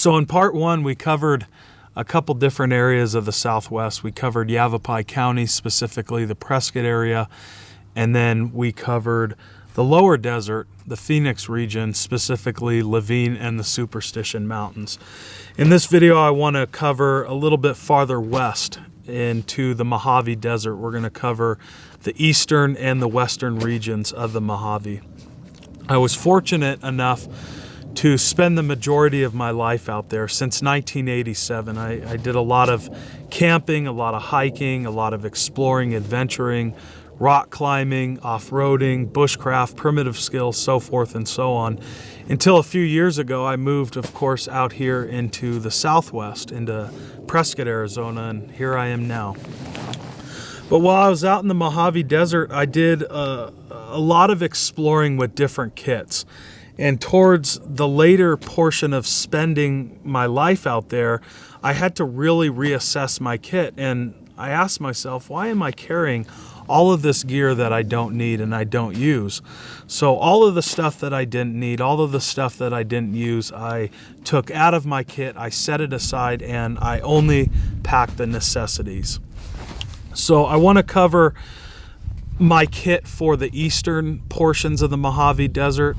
So in part one, we covered a couple different areas of the Southwest. We covered Yavapai County, specifically the Prescott area, and then we covered the lower desert, the Phoenix region, specifically Levine and the Superstition Mountains. In this video, I want to cover a little bit farther west into the Mojave Desert. We're going to cover the eastern and the western regions of the Mojave. I was fortunate enough to spend the majority of my life out there since 1987. I did a lot of camping, a lot of hiking, a lot of exploring, adventuring, rock climbing, off-roading, bushcraft, primitive skills, so forth and so on. Until a few years ago, I moved, of course, out here into the Southwest, into Prescott, Arizona, and here I am now. But while I was out in the Mojave Desert, I did a lot of exploring with different kits. And towards the later portion of spending my life out there, I had to really reassess my kit. And I asked myself, why am I carrying all of this gear that I don't need and I don't use? So all of the stuff that I didn't need, all of the stuff that I didn't use, I took out of my kit, I set it aside, and I only packed the necessities. So I want to cover my kit for the eastern portions of the Mojave Desert,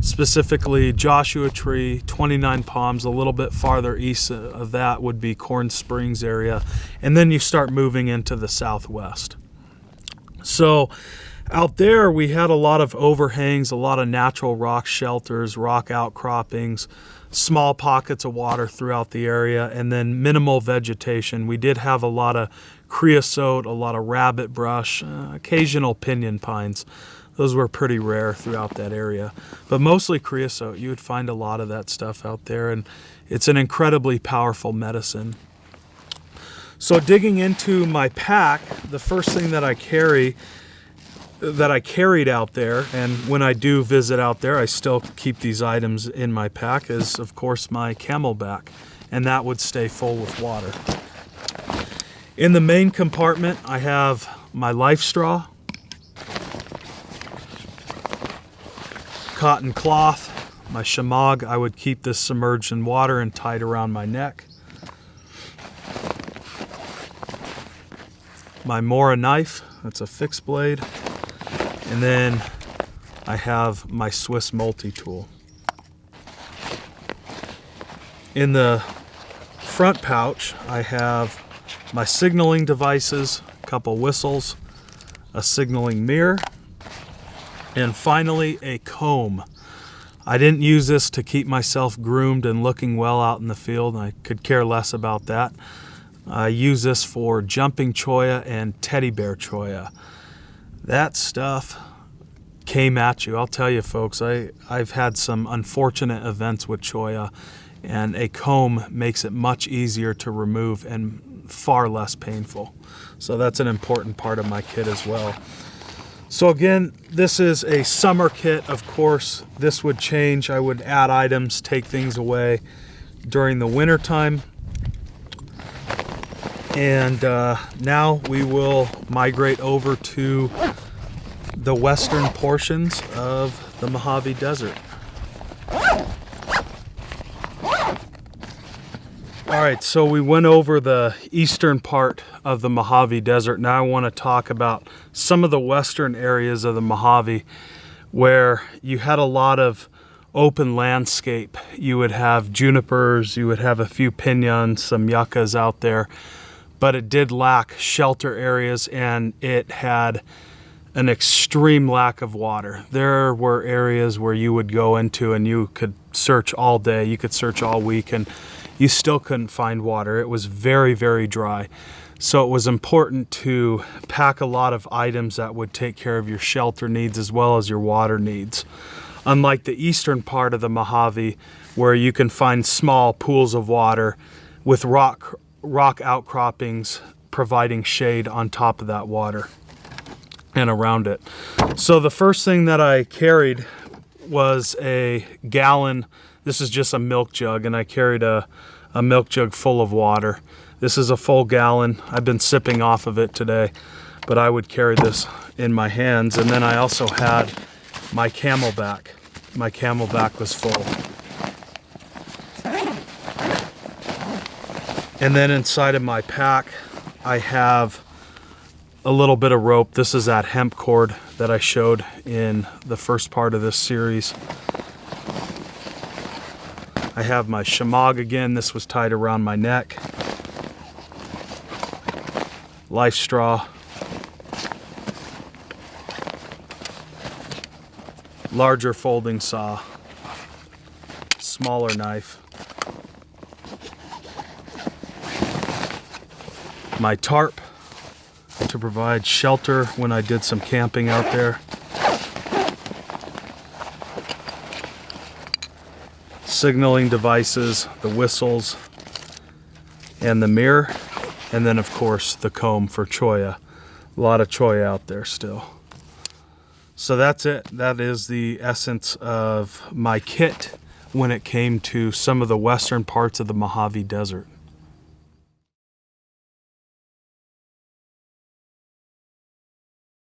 specifically Joshua Tree, 29 Palms. A little bit farther east of that would be Corn Springs area, and then you start moving into the Southwest. So out there we had a lot of overhangs, a lot of natural rock shelters, rock outcroppings, small pockets of water throughout the area, and then minimal vegetation. We did have a lot of creosote, a lot of rabbit brush, occasional pinyon pines. Those were pretty rare throughout that area, but mostly creosote. You would find a lot of that stuff out there, and it's an incredibly powerful medicine. So digging into my pack, the first thing that I carried out there, and when I do visit out there, I still keep these items in my pack, is of course my Camelback, and that would stay full with water. In the main compartment, I have my life straw, cotton cloth, my shamag. I would keep this submerged in water and tied around my neck. My Mora knife, that's a fixed blade. And then I have my Swiss Multitool. In the front pouch, I have my signaling devices, a couple whistles, a signaling mirror, and finally a comb. I didn't use this to keep myself groomed and looking well out in the field. I could care less about that. I use this for jumping cholla and teddy bear cholla. That stuff came at you. I'll tell you folks, I've had some unfortunate events with cholla, and a comb makes it much easier to remove and far less painful. So that's an important part of my kit as well. So again, this is a summer kit. Of course, this would change. I would add items, take things away during the winter time. And now we will migrate over to the western portions of the Mojave Desert. All right, so we went over the eastern part of the Mojave Desert. Now I want to talk about some of the western areas of the Mojave where you had a lot of open landscape. You would have junipers, you would have a few piñons, some yuccas out there, but it did lack shelter areas, and it had an extreme lack of water. There were areas where you would go into and you could search all day, you could search all week, and you still couldn't find water. It was very, very dry. So it was important to pack a lot of items that would take care of your shelter needs as well as your water needs. Unlike the eastern part of the Mojave, where you can find small pools of water with rock outcroppings providing shade on top of that water and around it. So the first thing that I carried was a gallon. This is just a milk jug, and I carried a milk jug full of water. This is a full gallon. I've been sipping off of it today, but I would carry this in my hands. And then I also had my Camelback. My Camelback was full. And then inside of my pack, I have a little bit of rope. This is that hemp cord that I showed in the first part of this series. I have my shamag again. This was tied around my neck. Life straw. Larger folding saw. Smaller knife. My tarp to provide shelter when I did some camping out there. Signaling devices, the whistles, and the mirror, and then of course the comb for cholla. A lot of cholla out there still. So that's it. That is the essence of my kit when it came to some of the western parts of the Mojave Desert.